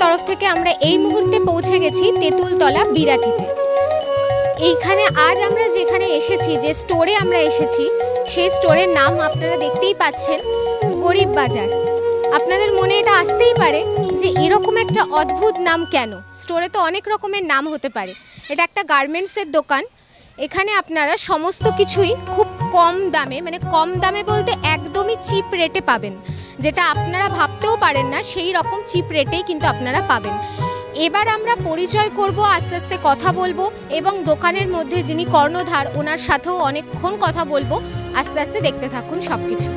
তরফ থেকে আমরা এই মুহূর্তে পৌঁছে গেছি তেঁতুলতলা বিরাটিতে। এইখানে আজ আমরা যেখানে এসেছি, যে স্টোরে আমরা এসেছি, সেই স্টোরের নাম আপনারা দেখতেই পাচ্ছেন, গরিব বাজার। আপনাদের মনে এটা আসতেই পারে যে এরকম একটা অদ্ভুত নাম কেন? স্টোরে তো অনেক রকমের নাম হতে পারে। এটা একটা গার্মেন্টসের দোকান। এখানে আপনারা সমস্ত কিছুই খুব কম দামে, মানে কম দামে বলতে একদমই চিপ রেটে পাবেন, যেটা আপনারা ভাবতেও পারেন না, সেই রকম চিপ রেটেই কিন্তু আপনারা পাবেন। এবার আমরা পরিচয় করব, আস্তে আস্তে কথা বলবো এবং দোকানের মধ্যে যিনি কর্ণধার ওনার সাথেও অনেকক্ষণ কথা বলবো। আস্তে আস্তে দেখতে থাকুন সব কিছু।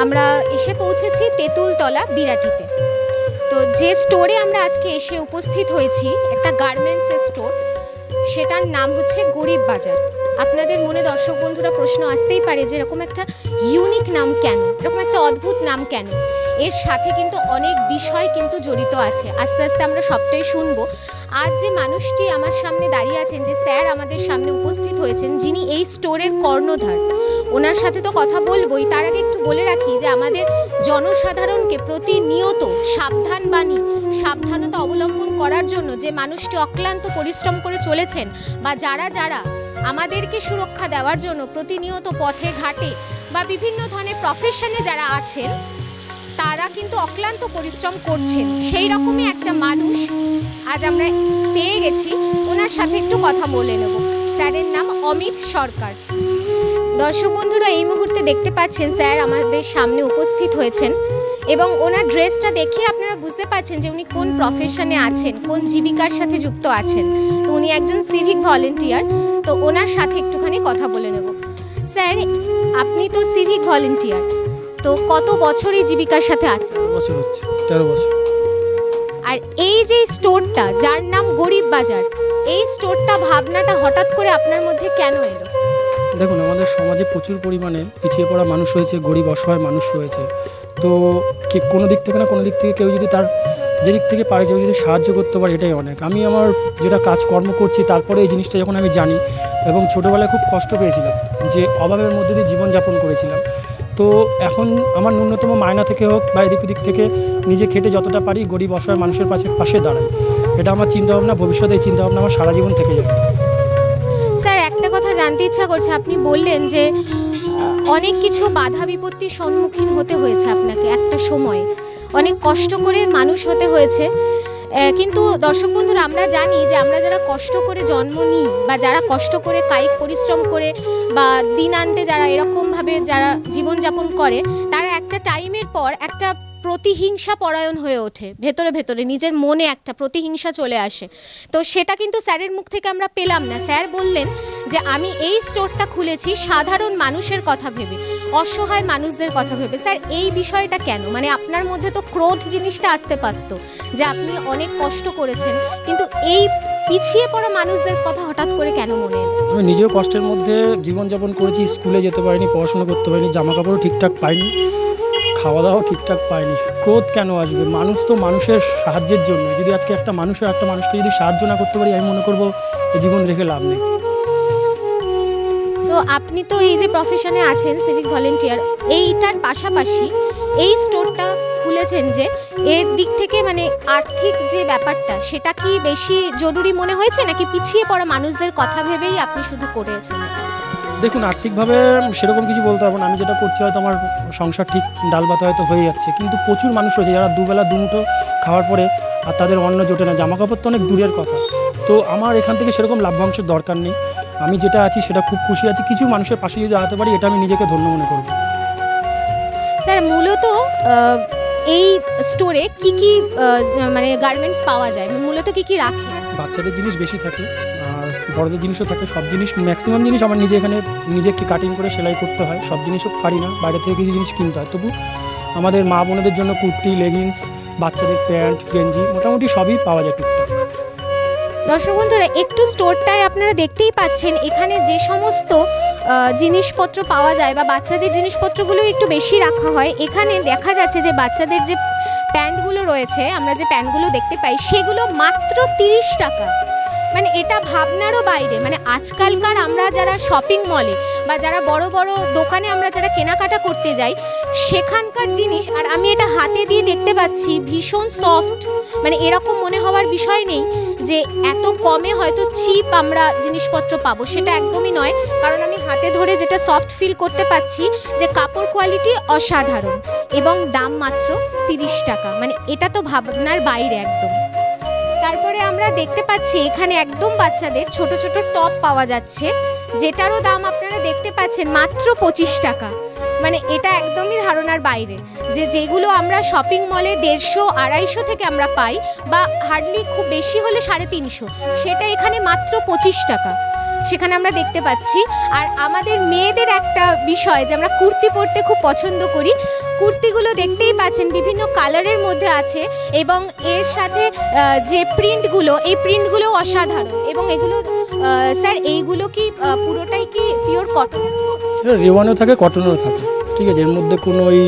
আমরা এসে পৌঁছেছি তেঁতুলতলা বিরাটিতে। তো যে স্টোরে আমরা আজকে এসে উপস্থিত হয়েছি, একটা গার্মেন্টসের স্টোর, সেটার নাম হচ্ছে গরিব বাজার। আপনাদের মনে দর্শক বন্ধুরা প্রশ্ন আসতেই পারে যে এরকম একটা ইউনিক নাম কেন, এরকম একটা অদ্ভুত নাম কেন? এর সাথে কিন্তু অনেক বিষয় কিন্তু জড়িত আছে। আস্তে আস্তে আমরা সবটাই শুনবো। আজ যে মানুষটি আমার সামনে দাঁড়িয়ে আছেন, যে স্যার আমাদের সামনে উপস্থিত হয়েছেন, যিনি এই স্টোরের কর্ণধার, ওনার সাথে তো কথা বলবোই। তার আগে একটু বলে রাখি যে আমাদের জনসাধারণকে প্রতিনিয়ত সাবধানতা অবলম্বন করার জন্য যে মানুষটি অক্লান্ত পরিশ্রম করে চলেছেন, বা যারা আমাদেরকে সুরক্ষা দেওয়ার জন্য প্রতিনিয়ত পথে ঘাটে বা বিভিন্ন ধরনের প্রফেশনে যারা আছেন, তারা কিন্তু অক্লান্ত পরিশ্রম করছেন। সেই রকমই একটা মানুষ আজ আমরা পেয়ে গেছি, ওনার সাথে একটু কথা বলে নেব। স্যারের নাম অমিত সরকার। দর্শক বন্ধুরা এই মুহূর্তে দেখতে পাচ্ছেন স্যার আমাদের সামনে উপস্থিত হয়েছেন এবং ওনার ড্রেসটা দেখে আপনারা বুঝতে পারছেন যে উনি কোন প্রফেশনে আছেন, কোন জীবিকার সাথে যুক্ত আছেন। তো উনি একজন সিভিক ভলেন্টিয়ার। তো ওনার সাথে একটুখানি কথা বলে নেব। স্যার, আপনি তো সিভিক ভলেন্টিয়ার, তো কত বছর এই জীবিকার সাথে আছেন? 13 বছর। আর এই যে স্টোরটা, যার নাম গরিব বাজার, এই স্টোরটা ভাবনাটা হঠাৎ করে আপনার মধ্যে কেন এলো? দেখুন, আমাদের সমাজে প্রচুর পরিমাণে পিছিয়ে পড়া মানুষ রয়েছে, গরিব অসহায় মানুষ রয়েছে। তো কোনো দিক থেকে না কোনো দিক থেকে কেউ যদি তার যেদিক থেকে পারে কেউ যদি সাহায্য করতে পারে, এটাই অনেক। আমি আমার যেটা কাজকর্ম করছি, তারপরে এই জিনিসটা যখন আমি জানি, এবং ছোটোবেলায় খুব কষ্ট পেয়েছিলাম, যে অভাবের মধ্যে দিয়ে জীবনযাপন করেছিলাম। তো এখন আমার ন্যূনতম মায়না থেকে হোক বা এদিক ওদিক থেকে নিজে খেটে যতটা পারি গরিব অসহায় মানুষের পাশে দাঁড়াই। এটা আমার চিন্তাভাবনা, ভবিষ্যতে এই চিন্তাভাবনা আমার সারা জীবন থেকে যাবে। স্যার, একটা কথা জানতে ইচ্ছা করছে। আপনি বললেন যে অনেক কিছু বাধা বিপত্তির সম্মুখীন হতে হয়েছে আপনাকে, একটা সময় অনেক কষ্ট করে মানুষ হতে হয়েছে। কিন্তু দর্শক বন্ধুরা, আমরা জানি যে আমরা যারা কষ্ট করে জন্ম নিই বা যারা কষ্ট করে কায়িক পরিশ্রম করে বা দিনান্তে যারা এরকমভাবে যারা জীবনযাপন করে, তারা একটা টাইমের পর একটা প্রতিহিংসা পরায়ণ হয়ে ওঠে। ভেতরে নিজের মনে একটা প্রতিহিংসা চলে আসে। তো সেটা কিন্তু স্যারের মুখ থেকে আমরা পেলাম না। স্যার বললেন যে আমি এই স্টোরটা খুলেছি সাধারণ মানুষের কথা ভেবে, অসহায় মানুষদের কথা ভেবে। স্যার, এই বিষয়টা কেন? মানে আপনার মধ্যে তো ক্রোধ জিনিসটা আসতে পারতো, যে আপনি অনেক কষ্ট করেছেন, কিন্তু এই পিছিয়ে পড়া মানুষদের কথা হঠাৎ করে কেন মনে এলো? আমি নিজেও কষ্টের মধ্যে জীবনযাপন করেছি, স্কুলে যেতে পারিনি, পড়াশোনা করতে পারিনি, জামা কাপড়ও ঠিকঠাক পাইনি, খাওয়া দাওয়াও ঠিকঠাক পাইনি। ক্রোধ কেন আসবে? মানুষ তো মানুষের সাহায্যের জন্য। যদি আজকে একটা মানুষকে যদি সাহায্য না করতে পারি, আমি মনে করবো এই জীবন রেখে লাভ নেই। তো আপনি তো এই যে প্রফেশনে আছেন সিভিক ভলেন্টিয়ার, এইটার পাশাপাশি এই স্টোরটা খুলেছেন, যে এর দিক থেকে মানে আর্থিক যে ব্যাপারটা, সেটা কি বেশি জরুরি মনে হয়েছে, নাকি পিছিয়ে পড়া মানুষদের কথা ভেবেই আপনি শুধু করেছেন? দেখুন, আর্থিকভাবে সেরকম কিছু বলতে পারবো না। আমি যেটা করছি হয়তো আমার সংসার ঠিক ডাল ভাত হয়তো হয়ে যাচ্ছে, কিন্তু প্রচুর মানুষ রয়েছে যারা দুবেলা দুমুঠো খাওয়ার পরে আর তাদের অন্ন জোটে না, জামা কাপড় তো অনেক দূরের কথা। তো আমার এখান থেকে সেরকম লাভ্যাংশের দরকার নেই। আমি যেটা আছি সেটা খুব খুশি আছি। কিছু মানুষের পাশে যদি দাঁড়াতে পারি, এটা আমি নিজেকে ধন্য মনে করব। স্যার, মূলত এই স্টোরে কি মানে গার্মেন্টস পাওয়া যায়, মূলত কি রাখে? বাচ্চাদের জিনিস বেশি থাকে, আর বড়দের জিনিসও থাকে, সব জিনিস ম্যাক্সিমাম জিনিস আমার নিজে এখানে নিজেকে কাটিং করে সেলাই করতে হয়, সব জিনিসও পারি না, বাইরে থেকে কিছু জিনিস কিনতে হয়। তবু আমাদের মা বোনেদের জন্য কুর্তি, লেগিংস, বাচ্চাদের প্যান্ট, গেঞ্জি মোটামুটি সবই পাওয়া যায় টুকটাক। দর্শক বন্ধুরা, একটু স্টোরটায় আপনারা দেখতেই পাচ্ছেন এখানে যে সমস্ত জিনিসপত্র পাওয়া যায় বা বাচ্চাদের জিনিসপত্রগুলো একটু বেশি রাখা হয়। এখানে দেখা যাচ্ছে যে বাচ্চাদের যে প্যান্টগুলো রয়েছে, আমরা যে প্যান্টগুলো দেখতে পাই সেগুলো মাত্র 30 টাকা। মানে এটা ভাবনারও বাইরে। মানে আজকালকার আমরা যারা শপিং মলে বা যারা বড় বড় দোকানে আমরা যারা কেনাকাটা করতে যাই, সেখানকার জিনিস আর আমি এটা হাতে দিয়ে দেখতে পাচ্ছি ভীষণ সফট। মানে এরকম মনে হওয়ার বিষয় নেই যে এত কমে হয়তো চিপ আমরা জিনিসপত্র পাবো, সেটা একদমই নয়। কারণ আমি হাতে ধরে যেটা সফট ফিল করতে পাচ্ছি যে কাপড় কোয়ালিটি অসাধারণ এবং দাম মাত্র 30 টাকা। মানে এটা তো ভাবনার বাইরে একদম। তারপরে আমরা দেখতে পাচ্ছি এখানে একদম বাচ্চাদের ছোট ছোট টপ পাওয়া যাচ্ছে, যেটারও দাম আপনারা দেখতে পাচ্ছেন মাত্র 25 টাকা। মানে এটা একদমই ধারণার বাইরে যে যেগুলো আমরা শপিং মলে 150-250 থেকে আমরা পাই বা হার্ডলি খুব বেশি হলে 350, সেটা এখানে মাত্র 25 টাকা সেখানে আমরা দেখতে পাচ্ছি। আর আমাদের মেয়েদের একটা বিষয় যে আমরা কুর্তি পরতে খুব পছন্দ করি, কুর্তিগুলো দেখতেই পাচ্ছেন বিভিন্ন কালারের মধ্যে আছে এবং এর সাথে যে প্রিন্টগুলো, এই প্রিন্টগুলো অসাধারণ। এবং এগুলো স্যার এইগুলো কি পুরোটাই কি পিওর কটন? রেওয়ানও থাকে, কটনও থাকে, ঠিক আছে, এর মধ্যে কোনো ওই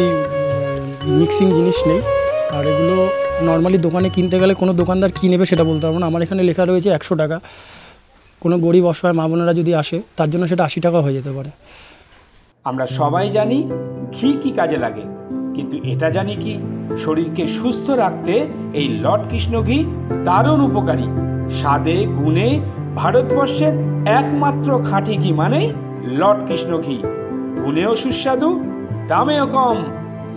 মিক্সিং জিনিস নেই। আর এগুলো নর্মালি দোকানে কিনতে গেলে কোনো দোকানদার কী নেবে সেটা বলতে পারবো না। আমার এখানে লেখা রয়েছে 100 টাকা। কোনো গরিব অসহায় মা বোনেরা যদি আসে তার জন্য সেটা 80 টাকা হয়ে যেতে পারে। আমরা সবাই জানি ঘি কি কাজে লাগে, কিন্তু এটা জানি কি শরীরকে সুস্থ রাখতে এই লর্ড কৃষ্ণ ঘি দারুণ উপকারী। স্বাদে গুণে ভারতবর্ষের একমাত্র খাঁটি ঘি মানেই লর্ড কৃষ্ণ ঘি। গুণেও সুস্বাদু, দামেও কম।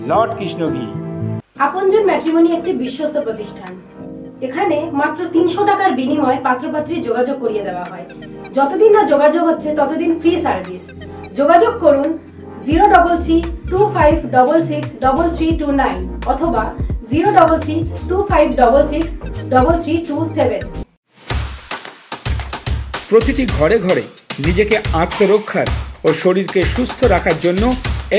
লর্ড কৃষ্ণ ঘি। আপনজন ম্যাট্রিমনি একটি বিশ্বস্ত প্রতিষ্ঠান। এখানে মাত্র 300 টাকার বিনিময়ে পাত্রপাত্রী যোগাযোগ করিয়ে দেওয়া হয়। যতদিন না যোগাযোগ হচ্ছে ততদিন ফ্রি সার্ভিস। যোগাযোগ করুন 03325663329 অথবা 03325663327। প্রতিটি ঘরে ঘরে নিজেকে আত্মরক্ষার ও শরীরকে সুস্থ রাখার জন্য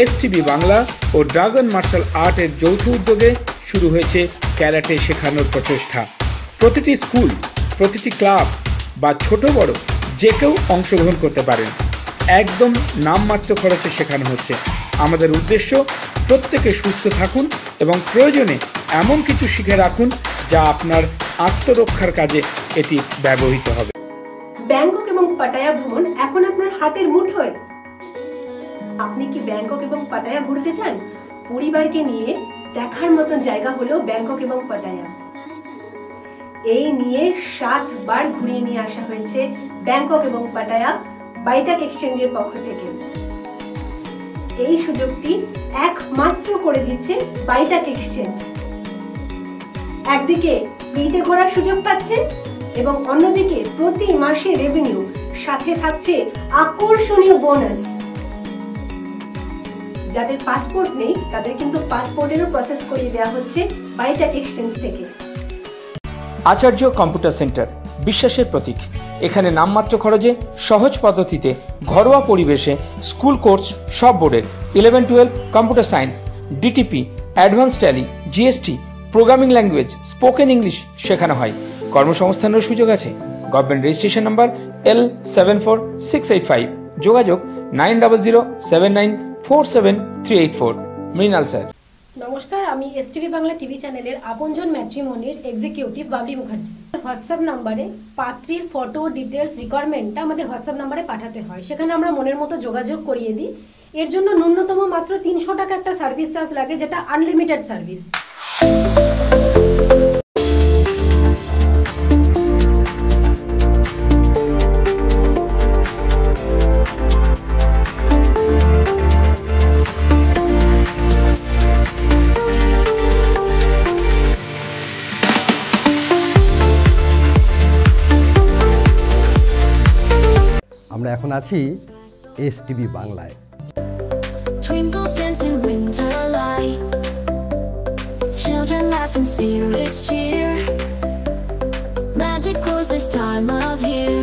এসটিভি বাংলা ও ড্রাগন মার্শাল আর্টের যৌথ উদ্যোগে শুরু হয়েছে ক্যারাটে শেখানোর প্রচেষ্টা। প্রতিটি স্কুল, প্রতিটি ক্লাব বা ছোট বড় যে কেউ অংশগ্রহণ করতে পারেন। একদম নামমাত্র খরচে শেখানো হচ্ছে। আমাদের উদ্দেশ্য প্রত্যেকে সুস্থ থাকুন এবং প্রয়োজনে এমন কিছু শিখে রাখুন যা আপনার আত্মরক্ষার কাজে এটি ব্যবহৃত হবে। ব্যাংকক এবং পাটায়া ভ্রমণ এখন আপনার হাতের মুঠোয়। আপনি কি ব্যাংকক এবং পাটায়া ঘুরতে চান? পরিবারকে নিয়ে দেখার মতন জায়গা হলো ব্যাংকক এবং পাটায়া। এই নিয়ে 7 বার ঘুরিয়ে নিয়ে আসা হয়েছে ব্যাংকক এবং পাটায়া বাইটাক এক্সচেঞ্জের পক্ষ থেকে। এই সুযোগটি একমাত্র করে দিচ্ছে বাইটাক এক্সচেঞ্জ। একদিকে ফ্রিতে ঘোরার সুযোগ পাচ্ছেন এবং অন্যদিকে প্রতি মাসে রেভিনিউ, সাথে থাকছে আকর্ষণীয় বোনাস। যাদের পাসপোর্ট নেই তাদের কিন্তু পাসপোর্টেরও প্রসেস করিয়ে দেওয়া হচ্ছে বাইটাক এক্সচেঞ্জ থেকে। আচার্য কম্পিউটার সেন্টার বিশ্বাসের প্রতীক। এখানে নামমাত্র খরচে সহজ পদ্ধতিতে ঘরোয়া পরিবেশে স্কুল কোর্স সব বোর্ডের 11-12 computer science, DTP, advance tally, GST, programming language, spoken English শেখানো হয়। কর্মসংস্থানের সুযোগ আছে। Government registration number L74685। যোগাযোগ 9079947384। মৃণাল স্যার। নমস্কার, আমি এসটিভি বাংলা টিভি চ্যানেলের আপনজন ম্যাট্রিমনির এক্সিকিউটিভ বাবলি মুখার্জি। হোয়াটসঅ্যাপ নাম্বারে পাত্রীর ফটো ডিটেলস রিকোয়ারমেন্টটা আমাদের হোয়াটসঅ্যাপ নাম্বারে পাঠাতে হয়। সেখানে আমরা মনের মতো যোগাযোগ করিয়ে দিই। এর জন্য ন্যূনতম মাত্র 300 টাকা একটা সার্ভিস চার্জ লাগে, যেটা আনলিমিটেড সার্ভিস। আমরা এখন আছি এসটিভি বাংলায়। Twinkles dance in winter light, children laugh and spirits cheer. Magic grows this time of year.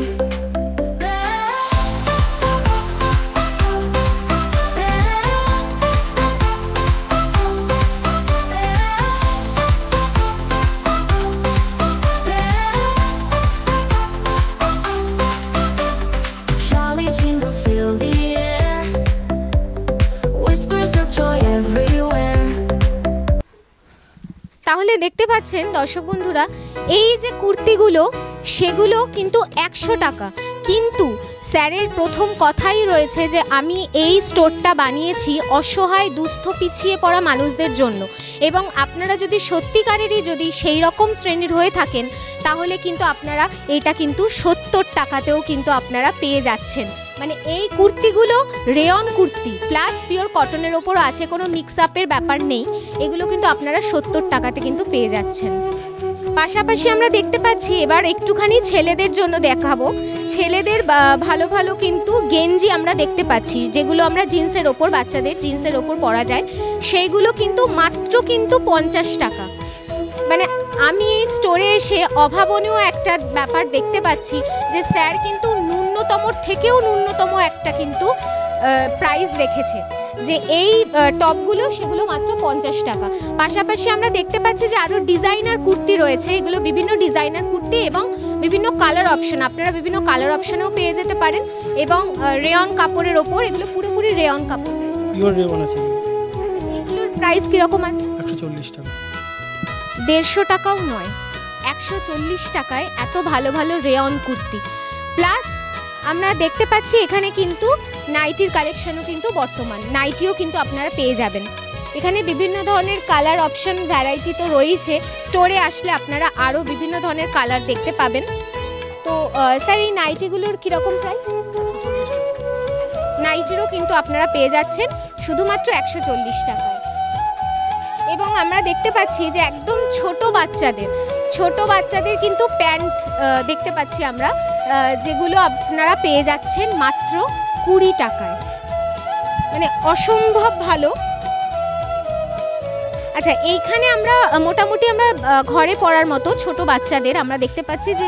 তাহলে দেখতে পাচ্ছেন দর্শক বন্ধুরা, এই যে কুর্তিগুলো সেগুলো কিন্তু 100 টাকা, কিন্তু স্যারের প্রথম কথাই রয়েছে যে আমি এই স্টোরটা বানিয়েছি অসহায় দুস্থ পিছিয়ে পড়া মানুষদের জন্য, এবং আপনারা যদি সত্যিকারেরই যদি সেই রকম শ্রেণীর হয়ে থাকেন তাহলে কিন্তু আপনারা এটা কিন্তু 70 টাকাতেও কিন্তু আপনারা পেয়ে যাচ্ছেন। মানে এই কুর্তিগুলো রেয়ন কুর্তি প্লাস পিওর কটনের ওপর আছে, কোনো মিক্স আপের ব্যাপার নেই, এগুলো কিন্তু আপনারা 70 টাকাতে কিন্তু পেয়ে যাচ্ছেন। পাশাপাশি আমরা দেখতে পাচ্ছি এবার একটুখানি ছেলেদের জন্য দেখাবো। ছেলেদের ভালো ভালো কিন্তু গেঞ্জি আমরা দেখতে পাচ্ছি, যেগুলো আমরা জিন্সের ওপর, বাচ্চাদের জিন্সের ওপর পরা যায়, সেইগুলো কিন্তু মাত্র কিন্তু 50 টাকা। মানে আমি এই স্টোরে এসে অভাবনীয় একটা ব্যাপার দেখতে পাচ্ছি যে স্যার কিন্তু ন্যূনতমর থেকেও ন্যূনতম একটা কিন্তু প্রাইস রেখেছে, যে এই টপগুলো সেগুলো মাত্র 50 টাকা। পাশাপাশি আমরা দেখতে পাচ্ছি যে আরও ডিজাইনার কুর্তি রয়েছে, এগুলো বিভিন্ন ডিজাইনার কুর্তি এবং বিভিন্ন কালার অপশন, আপনারা বিভিন্ন কালার অপশনেও পেয়ে যেতে পারেন, এবং রেয়ন কাপড়ের ওপর, এগুলো পুরোপুরি রেয়ন কাপড়, পিওর রেওয়ান আছে। এগুলোর প্রাইস কীরকম আছে? 140 টাকা। 150 টাকাও নয়, 140 টাকায় এত ভালো ভালো রেয়ন কুর্তি। প্লাস আমরা দেখতে পাচ্ছি এখানে কিন্তু নাইটির কালেকশনও কিন্তু বর্তমান, নাইটিও কিন্তু আপনারা পেয়ে যাবেন। এখানে বিভিন্ন ধরনের কালার অপশন ভ্যারাইটি তো রয়েছে, স্টোরে আসলে আপনারা আরও বিভিন্ন ধরনের কালার দেখতে পাবেন। তো স্যার এই নাইটিগুলোর কীরকম প্রাইস? নাইটিরও কিন্তু আপনারা পেয়ে যাচ্ছেন শুধুমাত্র 140 টাকায়। এবং আমরা দেখতে পাচ্ছি যে একদম ছোট বাচ্চাদের কিন্তু প্যান্ট দেখতে পাচ্ছি আমরা, যেগুলো আপনারা পেয়ে যাচ্ছেন মাত্র 20 টাকায়, মানে অসম্ভব ভালো। আচ্ছা, এইখানে আমরা মোটামুটি আমরা ঘরে পরার মতো ছোট বাচ্চাদের আমরা দেখতে পাচ্ছি যে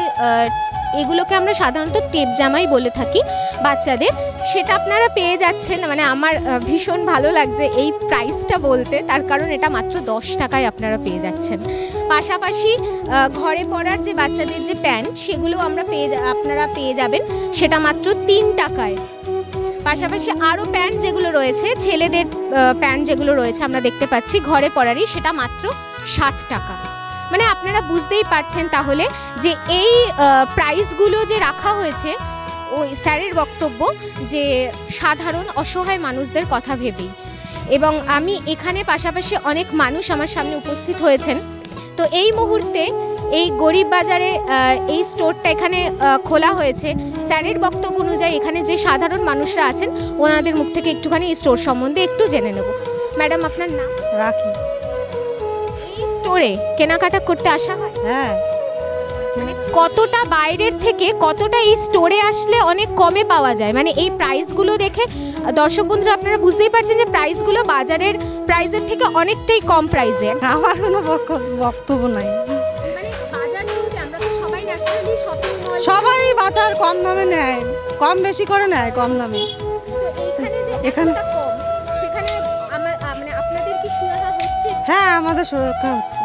এগুলোকে আমরা সাধারণত টেপ জামাই বলে থাকি বাচ্চাদের, সেটা আপনারা পেয়ে যাচ্ছেন। মানে আমার ভীষণ ভালো লাগছে এই প্রাইসটা বলতে, তার কারণ এটা মাত্র 10 টাকায় আপনারা পেয়ে যাচ্ছেন। পাশাপাশি ঘরে পরার যে বাচ্চাদের যে প্যান্ট, সেগুলো আপনারা পেয়ে যাবেন সেটা মাত্র 3 টাকায়। পাশাপাশি আরও প্যান্ট যেগুলো রয়েছে, ছেলেদের প্যান্ট যেগুলো রয়েছে আমরা দেখতে পাচ্ছি ঘরে পরারই, সেটা মাত্র 7 টাকা। মানে আপনারা বুঝতেই পারছেন তাহলে যে এই প্রাইসগুলো যে রাখা হয়েছে, ওই স্যারের বক্তব্য যে সাধারণ অসহায় মানুষদের কথা ভেবেই। এবং আমি এখানে পাশাপাশি অনেক মানুষ আমার সামনে উপস্থিত হয়েছেন। তো এই মুহূর্তে এই গরিব বাজারে এই স্টোরটা এখানে খোলা হয়েছে, স্যারের বক্তব্য অনুযায়ী এখানে যে সাধারণ মানুষরা আছেন ওনাদের মুখ থেকে একটুখানি এই স্টোর সম্বন্ধে একটু জেনে নেব। ম্যাডাম, আপনার নাম? রাখি। এই স্টোরে কেনাকাটা করতে আসা হয়? হ্যাঁ। মানে কতটা বাইরের থেকে কতটা এই স্টোরে আসলে অনেক কমে পাওয়া যায়, মানে এই প্রাইসগুলো দেখে দর্শক বন্ধুরা আপনারা বুঝতেই পারছেন যে প্রাইসগুলো বাজারের প্রাইসের থেকে অনেকটাই কম প্রাইসে। আমার কোনো বক্তব্য নাই। মানে বাজার চলতে আমরা তো সবাই ন্যাচারালি শপিং মল, সবাই বাজার কম দামে নেয়, কম বেশি করে নেয় কম দামে। এখানে যে এখানে এতটা কম, সেখানে মানে আপনাদের কি সুরাহা হচ্ছে? হ্যাঁ, আমাদের সুরক্ষা হচ্ছে।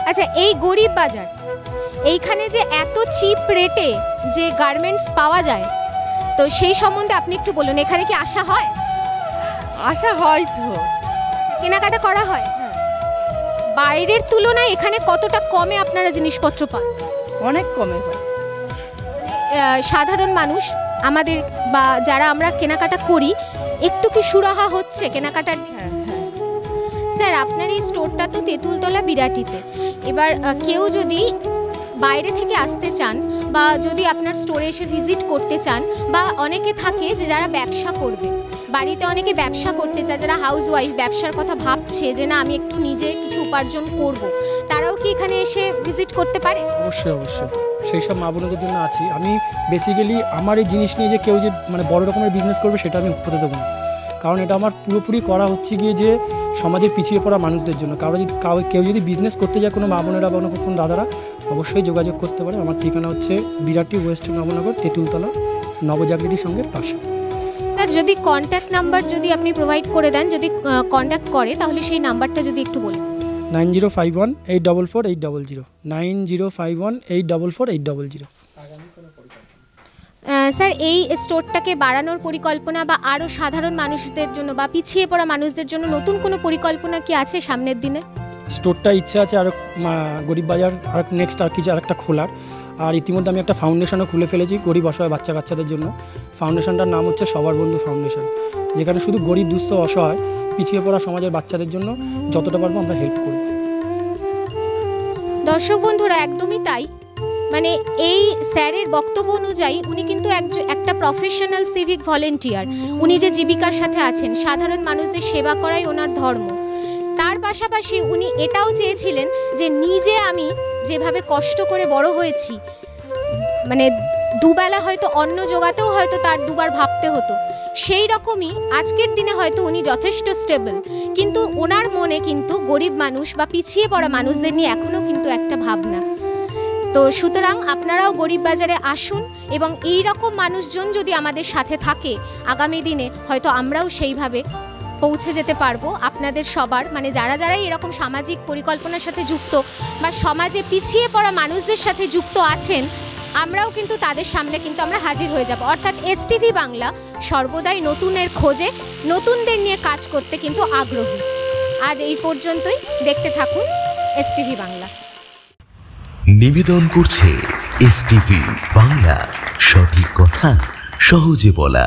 আচ্ছা, এই গরিব বাজার, এইখানে যে এত চিপ রেটে যে গার্মেন্টস পাওয়া যায়, তো সেই সম্বন্ধে আপনি একটু বলুন। এখানে কি আসা হয়? আশা হয় তো, কেনাকাটা করা হয়? বাইরের তুলনায় এখানে কতটা কমে আপনারা জিনিসপত্র পান? অনেক কমে হয়। সাধারণ মানুষ আমাদের বা যারা আমরা কেনাকাটা করি, একটু কি সুরাহা হচ্ছে কেনাকাটার? স্যার, আপনার এই স্টোরটা তো তেঁতুলতলা বিরাটিতে। এবার কেউ যদি বাইরে থেকে আসতে চান বা যদি আপনার স্টোরে এসে ভিজিট করতে চান, বা অনেকে থাকে যে যারা ব্যবসা করবে, বাড়িতে অনেকে ব্যবসা করতে চায়, যারা হাউস ওয়াইফ ব্যবসার কথা ভাবছে যে না আমি একটু নিজে কিছু উপার্জন করব, তারাও কি এখানে এসে ভিজিট করতে পারে? অবশ্যই অবশ্যই, সেই সব মা বোনদের জন্য আছি আমি। বেসিক্যালি আমার এই জিনিস নিয়ে যে কেউ যে মানে বড় রকমের বিজনেস করবে সেটা আমি হতে দেবো না, কারণ এটা আমার পুরোপুরি করা হচ্ছে গিয়ে যে সমাজের পিছিয়ে পড়া মানুষদের জন্য। কেউ যদি বিজনেস করতে যায়, কোনো মা বোনেরা বা কোনো দাদারা অবশ্যই যোগাযোগ করতে পারে। আমার ঠিকানা হচ্ছে বিরাটি, ওয়েস্ট নবনগর, তেঁতুলতলা, নবজাগৃতি সংঘের পাশে। স্যার, যদি কন্ট্যাক্ট নাম্বার যদি আপনি প্রোভাইড করে দেন, যদি কন্ট্যাক্ট করে, তাহলে সেই নাম্বারটা যদি একটু বলুন। 9051844800, 9051844800। স্যার, এই স্টোরটাকে বাড়ানোর পরিকল্পনা বা আরও সাধারণ মানুষদের জন্য বা পিছিয়ে পড়া মানুষদের জন্য নতুন কোনো পরিকল্পনা কি আছে সামনের দিনে? স্টোরটা ইচ্ছে আছে আর গরিব বাজার আর নেক্সট আর কিছু আরেকটা খোলার। আর ইতিমধ্যে আমি একটা ফাউন্ডেশনও খুলে ফেলেছি গরিব অসহায় বাচ্চা কাচ্চাদের জন্য। ফাউন্ডেশনটার নাম হচ্ছে সবার বন্ধু ফাউন্ডেশন, যেখানে শুধু গরিব দুস্থ অসহায় পিছিয়ে পড়া সমাজের বাচ্চাদের জন্য যতটা পারবো আমরা হেল্প করব। দর্শক বন্ধুরা, একদমই তাই। মানে এই স্যারের বক্তব্য অনুযায়ী উনি কিন্তু একটা প্রফেশনাল সিভিক ভলেন্টিয়ার। উনি যে জীবিকার সাথে আছেন, সাধারণ মানুষদের সেবা করাই ওনার ধর্ম। তার পাশাপাশি উনি এটাও চেয়েছিলেন যে নিজে আমি যেভাবে কষ্ট করে বড় হয়েছি, মানে দুবেলা হয়তো অন্ন জোগাতেও হয়তো তার দুবার ভাবতে হতো, সেই রকমই আজকের দিনে হয়তো উনি যথেষ্ট স্টেবল, কিন্তু ওনার মনে কিন্তু গরিব মানুষ বা পিছিয়ে পড়া মানুষদের নিয়ে এখনও কিন্তু একটা ভাবনা। তো সুতরাং আপনারাও গরিব বাজারে আসুন এবং এই রকম মানুষজন যদি আমাদের সাথে থাকে, আগামী দিনে হয়তো আমরাও সেইভাবে পৌঁছে যেতে পারবো। আপনাদের সবার মানে যারা যারা এরকম সামাজিক পরিকল্পনার সাথে যুক্ত বা সমাজে পিছিয়ে পড়া মানুষদের সাথে যুক্ত আছেন, আমরাও কিন্তু তাদের সামনে কিন্তু আমরা হাজির হয়ে যাব। অর্থাৎ এসটিভি বাংলা সর্বদাই নতুনের খোঁজে, নতুনদের নিয়ে কাজ করতে কিন্তু আগ্রহী। আজ এই পর্যন্তই, দেখতে থাকুন এসটিভি বাংলা। নিবেদন করছে এসটিভি বাংলা, সঠিক কথা সহজে বলা।